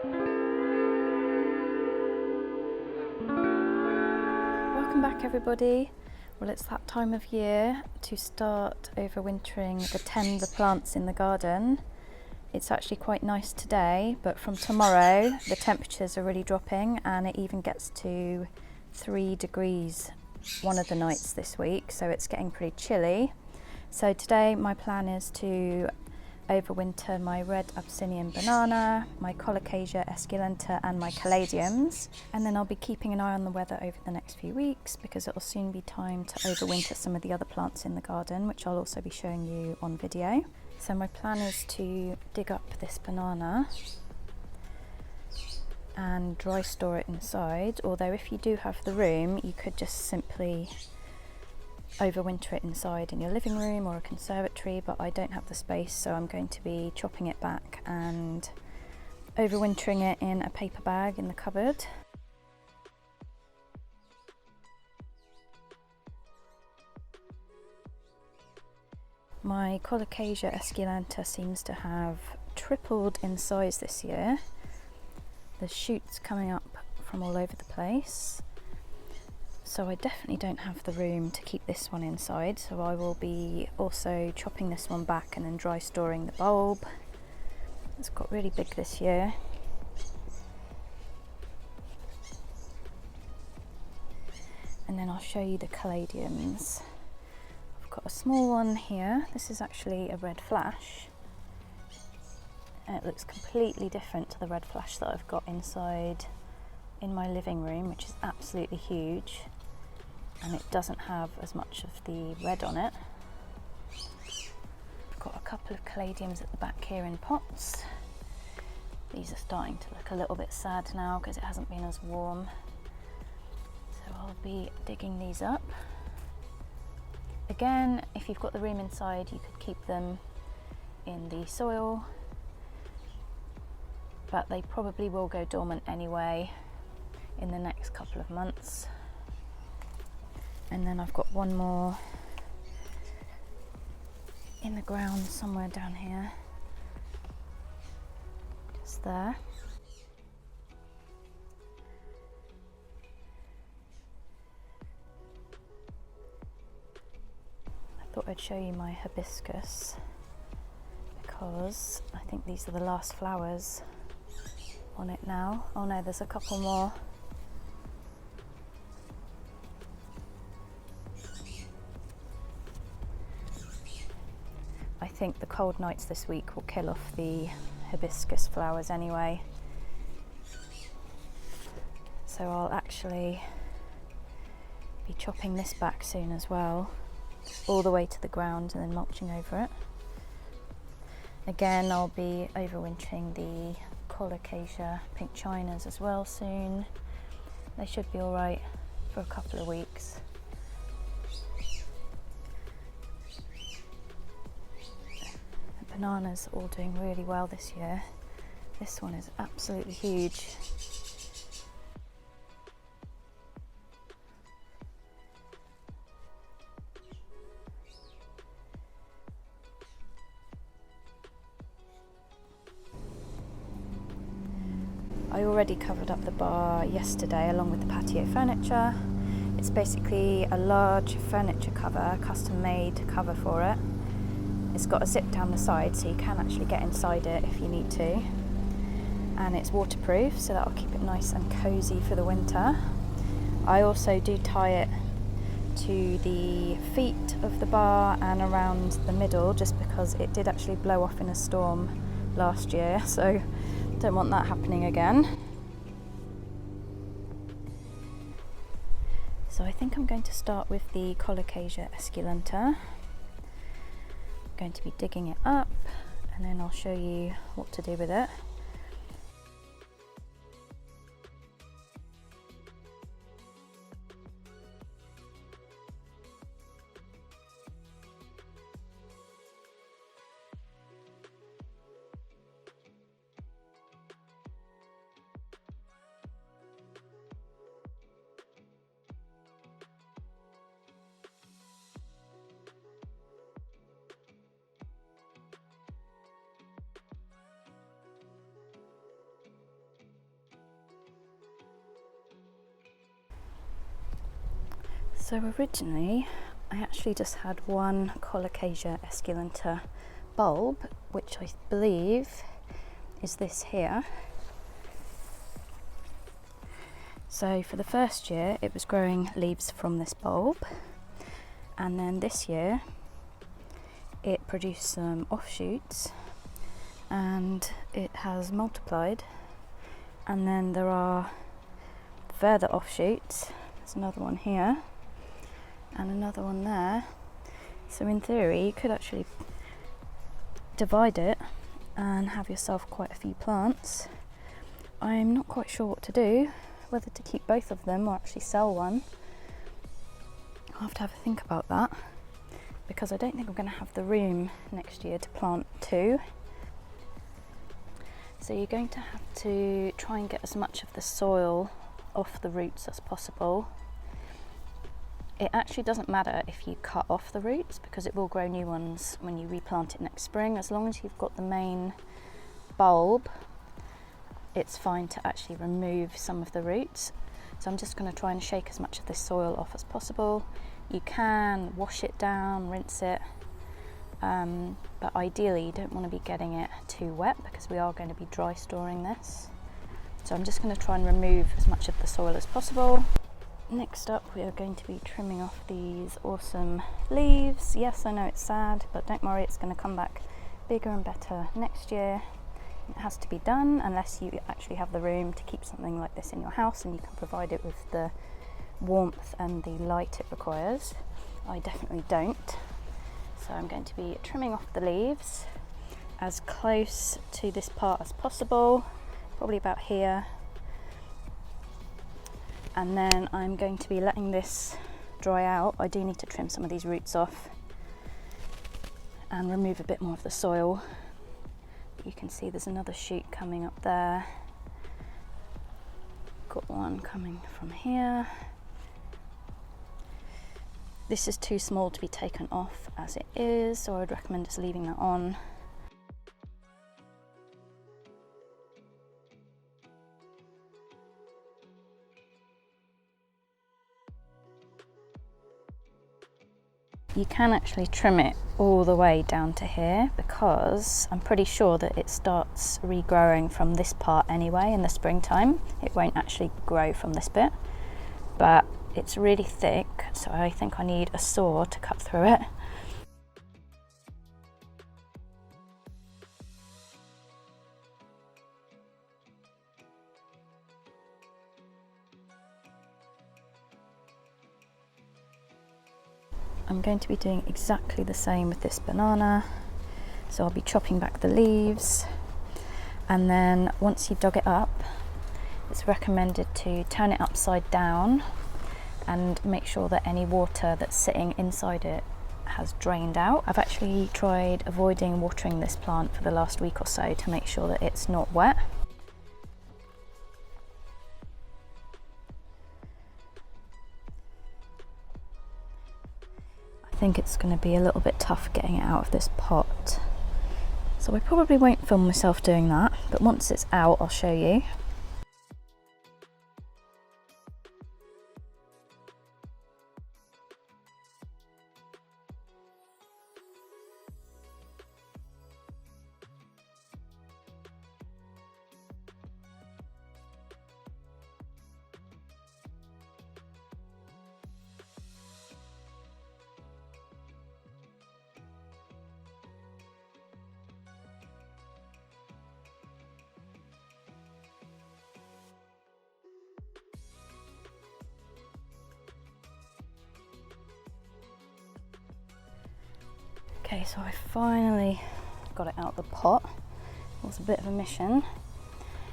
Welcome back everybody. Well, it's that time of year to start overwintering the plants in the garden. It's actually quite nice today, but from tomorrow the temperatures are really dropping and it even gets to 3 degrees one of the nights this week, so it's getting pretty chilly. So today my plan is to overwinter my red Abyssinian banana, my Colocasia, Esculenta and my Caladiums, and then I'll be keeping an eye on the weather over the next few weeks because it will soon be time to overwinter some of the other plants in the garden, which I'll also be showing you on video. So my plan is to dig up this banana and dry store it inside, although if you do have the room you could just simply overwinter it inside in your living room or a conservatory, but I don't have the space, so I'm going to be chopping it back and overwintering it in a paper bag in the cupboard. My Colocasia Esculenta seems to have tripled in size this year. There's shoots coming up from all over the place. So I definitely don't have the room to keep this one inside, so I will be also chopping this one back and then dry storing the bulb. It's got really big this year. And then I'll show you the Caladiums. I've got a small one here. This is actually a red flash. And it looks completely different to the red flash that I've got inside in my living room, which is absolutely huge. And it doesn't have as much of the red on it. I've got a couple of Caladiums at the back here in pots. These are starting to look a little bit sad now because it hasn't been as warm. So I'll be digging these up. Again, if you've got the room inside, you could keep them in the soil, but they probably will go dormant anyway in the next couple of months. And then I've got one more in the ground somewhere down here, just there. I thought I'd show you my hibiscus because I think these are the last flowers on it now. Oh no, there's a couple more. I think the cold nights this week will kill off the hibiscus flowers anyway. So I'll actually be chopping this back soon as well, all the way to the ground and then mulching over it. Again, I'll be overwintering the Colocasia pink chinas as well soon. They should be alright for a couple of weeks. Bananas all doing really well this year. This one is absolutely huge. I already covered up the bar yesterday along with the patio furniture. It's basically a large furniture cover, custom made cover for it. It's got a zip down the side so you can actually get inside it if you need to, and it's waterproof, so that'll keep it nice and cozy for the winter. I also do tie it to the feet of the bar and around the middle just because it did actually blow off in a storm last year, so don't want that happening again. So I think I'm going to start with the Colocasia Esculenta. Going to be digging it up and then I'll show you what to do with it. So originally I actually just had one Colocasia Esculenta bulb, which I believe is this here. So for the first year it was growing leaves from this bulb, and then this year it produced some offshoots and it has multiplied, and then there are further offshoots. There's another one here and another one there. So in theory you could actually divide it and have yourself quite a few plants. I'm not quite sure what to do, whether to keep both of them or actually sell one. I'll have to have a think about that, because I don't think I'm going to have the room next year to plant two. So you're going to have to try and get as much of the soil off the roots as possible. It actually doesn't matter if you cut off the roots, because it will grow new ones when you replant it next spring. As long as you've got the main bulb, it's fine to actually remove some of the roots. So I'm just going to try and shake as much of this soil off as possible. You can wash it down, rinse it, but ideally you don't want to be getting it too wet, because we are going to be dry storing this. So I'm just going to try and remove as much of the soil as possible. Next up, we are going to be trimming off these awesome leaves. Yes, I know it's sad, but don't worry, it's going to come back bigger and better next year. It has to be done unless you actually have the room to keep something like this in your house and you can provide it with the warmth and the light it requires. I definitely don't. So I'm going to be trimming off the leaves as close to this part as possible, probably about here. And then I'm going to be letting this dry out. I do need to trim some of these roots off and remove a bit more of the soil. You can see there's another shoot coming up there. Got one coming from here. This is too small to be taken off as it is, so I'd recommend just leaving that on. You can actually trim it all the way down to here, because I'm pretty sure that it starts regrowing from this part anyway in the springtime. It won't actually grow from this bit, but it's really thick, so I think I need a saw to cut through it. I'm going to be doing exactly the same with this banana. So I'll be chopping back the leaves, and then once you've dug it up, it's recommended to turn it upside down and make sure that any water that's sitting inside it has drained out. I've actually tried avoiding watering this plant for the last week or so to make sure that it's not wet. I think it's going to be a little bit tough getting it out of this pot, so I probably won't film myself doing that, but once it's out I'll show you. Okay, so I finally got it out of the pot. It was a bit of a mission.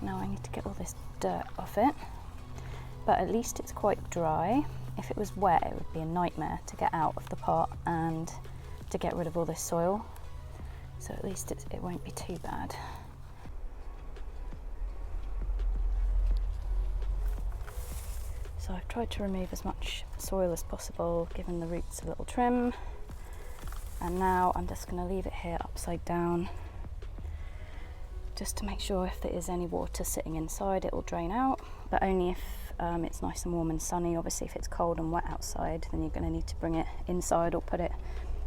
Now I need to get all this dirt off it, but at least it's quite dry. If it was wet, it would be a nightmare to get out of the pot and to get rid of all this soil. So at least it won't be too bad. So I've tried to remove as much soil as possible, given the roots a little trim. And now I'm just going to leave it here upside down, just to make sure if there is any water sitting inside it will drain out, but only if it's nice and warm and sunny. Obviously if it's cold and wet outside, then you're going to need to bring it inside or put it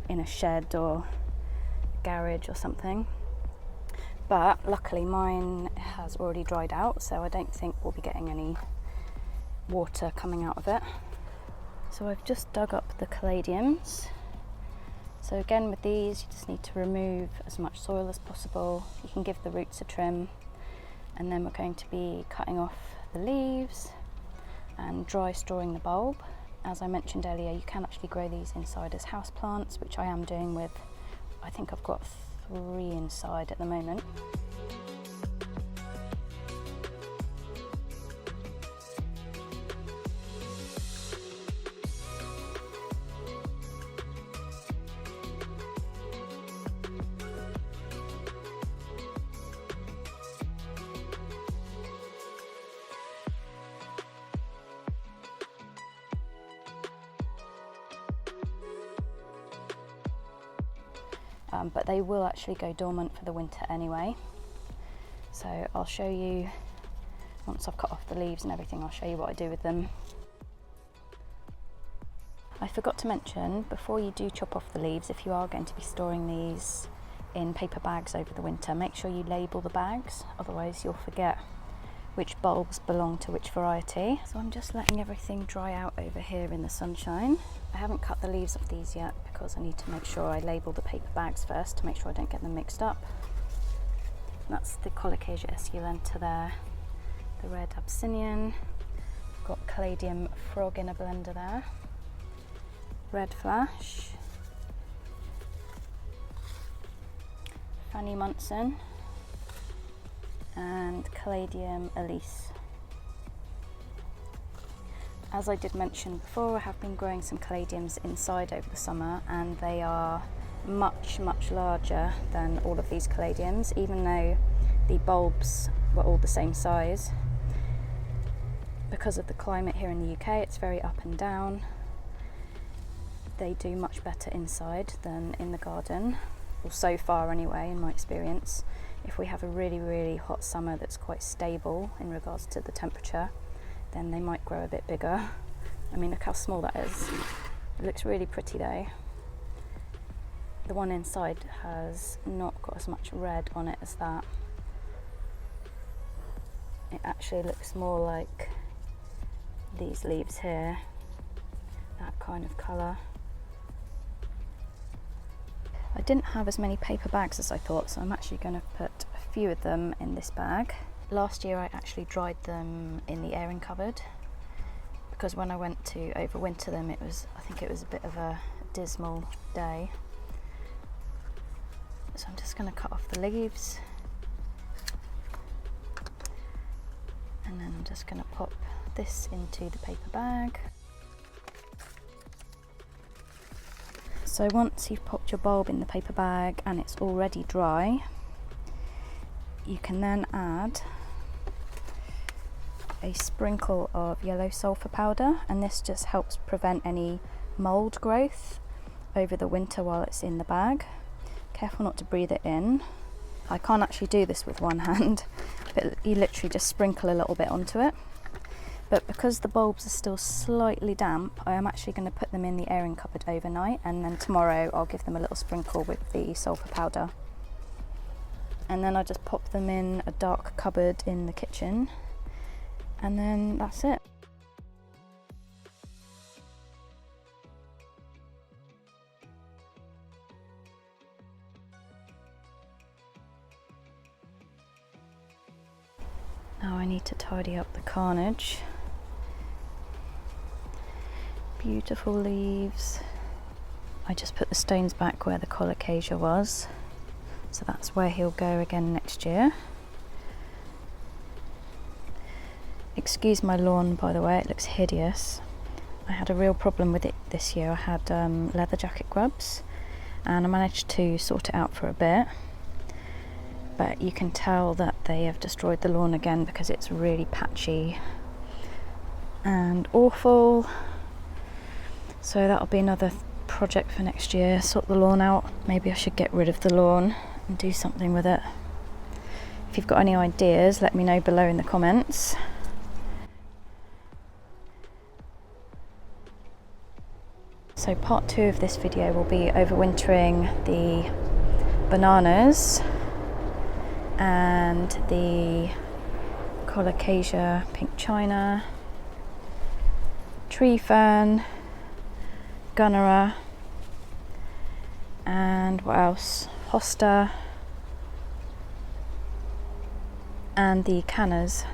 in a shed or a garage or something. But luckily mine has already dried out, so I don't think we'll be getting any water coming out of it. So I've just dug up the caladiums. So again with these you just need to remove as much soil as possible. You can give the roots a trim, and then we're going to be cutting off the leaves and dry storing the bulb. As I mentioned earlier, you can actually grow these inside as house plants, which I am doing with, I think I've got 3 inside at the moment. But they will actually go dormant for the winter anyway. So I'll show you, once I've cut off the leaves and everything, I'll show you what I do with them. I forgot to mention, before you do chop off the leaves, if you are going to be storing these in paper bags over the winter, make sure you label the bags, otherwise you'll forget which bulbs belong to which variety. So I'm just letting everything dry out over here in the sunshine. I haven't cut the leaves off these yet because I need to make sure I label the paper bags first to make sure I don't get them mixed up. That's the Colocasia Esculenta there, the red Abyssinian, got Caladium frog in a blender there, red flash, Fanny Munson, and Caladium Elise. As I did mention before, I have been growing some caladiums inside over the summer, and they are much larger than all of these caladiums, even though the bulbs were all the same size. Because of the climate here in the UK, it's very up and down. They do much better inside than in the garden, or so far anyway, in my experience. If we have a really hot summer that's quite stable in regards to the temperature, then they might grow a bit bigger. I mean, look how small that is. It looks really pretty though. The one inside has not got as much red on it as that. It actually looks more like these leaves here, that kind of colour. I didn't have as many paper bags as I thought, so I'm actually going to put a few of them in this bag. Last year I actually dried them in the airing cupboard, because when I went to overwinter them, I think it was a bit of a dismal day. So I'm just going to cut off the leaves, and then I'm just going to pop this into the paper bag. So once you've popped your bulb in the paper bag and it's already dry, you can then add a sprinkle of yellow sulphur powder, and this just helps prevent any mould growth over the winter while it's in the bag. Careful not to breathe it in. I can't actually do this with one hand, but you literally just sprinkle a little bit onto it. But because the bulbs are still slightly damp, I am actually going to put them in the airing cupboard overnight, and then tomorrow I'll give them a little sprinkle with the sulphur powder. And then I just pop them in a dark cupboard in the kitchen, and then that's it. Now I need to tidy up the carnage. Beautiful leaves. I just put the stones back where the Colocasia was, so that's where he'll go again next year. Excuse my lawn, by the way, it looks hideous. I had a real problem with it this year. I had leather jacket grubs, and I managed to sort it out for a bit, but you can tell that they have destroyed the lawn again because it's really patchy and awful. So that'll be another project for next year, sort the lawn out. Maybe I should get rid of the lawn and do something with it. If you've got any ideas, let me know below in the comments. So part 2 of this video will be overwintering the bananas and the Colocasia pink china, tree fern, gunnera, and what else? Hosta, and the cannas.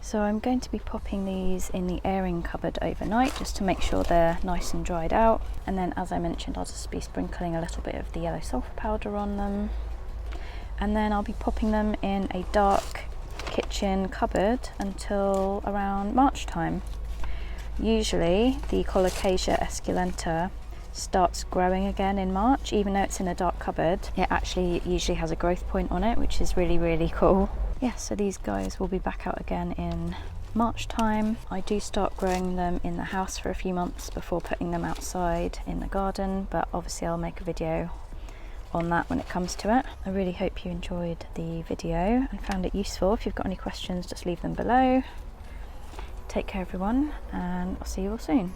So I'm going to be popping these in the airing cupboard overnight just to make sure they're nice and dried out, and then, as I mentioned, I'll just be sprinkling a little bit of the yellow sulphur powder on them, and then I'll be popping them in a dark kitchen cupboard until around March time. Usually the Colocasia Esculenta starts growing again in March. Even though it's in a dark cupboard, it actually usually has a growth point on it, which is really cool. Yeah, so these guys will be back out again in March time. I do start growing them in the house for a few months before putting them outside in the garden, but obviously I'll make a video on that when it comes to it. I really hope you enjoyed the video and found it useful. If you've got any questions, just leave them below. Take care everyone, and I'll see you all soon.